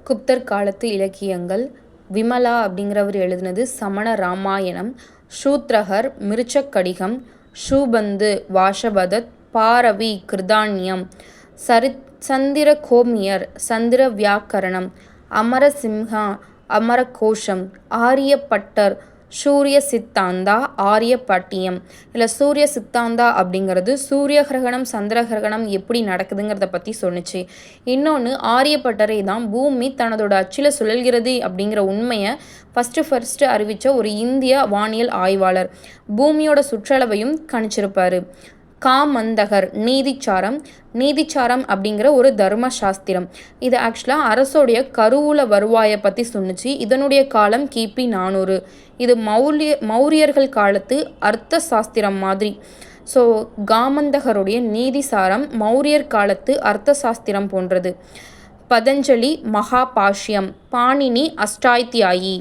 குப்தர் காலத்து இலக்கியங்கள். விமலா அப்படிங்கிறவர் எழுதினது சமண ராமாயணம். சூத்ரகர் மிருச்சக்கடிகம், ஷூபந்து வாஷபதத், பாரவி கிருதான்யம், சந்திரகோமியர் சந்திர வியாக்கரணம், அமரசிம்ஹா அமரகோஷம், ஆரியப்பட்டர் சூரிய சித்தாந்தா ஆரியப்பட்டியம். இல்லை சூரிய சித்தாந்தா அப்படிங்கிறது சூரிய கிரகணம் சந்திர கிரகணம் எப்படி நடக்குதுங்கிறத பற்றி சொன்னிச்சு. இன்னொன்று ஆரியப்பட்டரை தான் பூமி தனதோட அச்சில் சுழல்கிறது அப்படிங்கிற உண்மையை ஃபஸ்ட்டு அறிவித்த ஒரு இந்திய வானியல் ஆய்வாளர். பூமியோட சுற்றளவையும் கணிச்சிருப்பார். காமந்தகர் நீதிச்சாரம் அப்படிங்கிற ஒரு தர்ம சாஸ்திரம். இது ஆக்சுவலாக அரசோடைய கருவூல வருவாயை பற்றி சொன்னிச்சு. இதனுடைய காலம் கிபி 400. இது மௌரியர்கள் காலத்து அர்த்த சாஸ்திரம் மாதிரி. ஸோ காமந்தகருடைய நீதிசாரம் மௌரியர் காலத்து அர்த்த சாஸ்திரம் போன்றது. பதஞ்சலி மகாபாஷ்யம், பாணினி அஷ்டாய்த்தியாயி.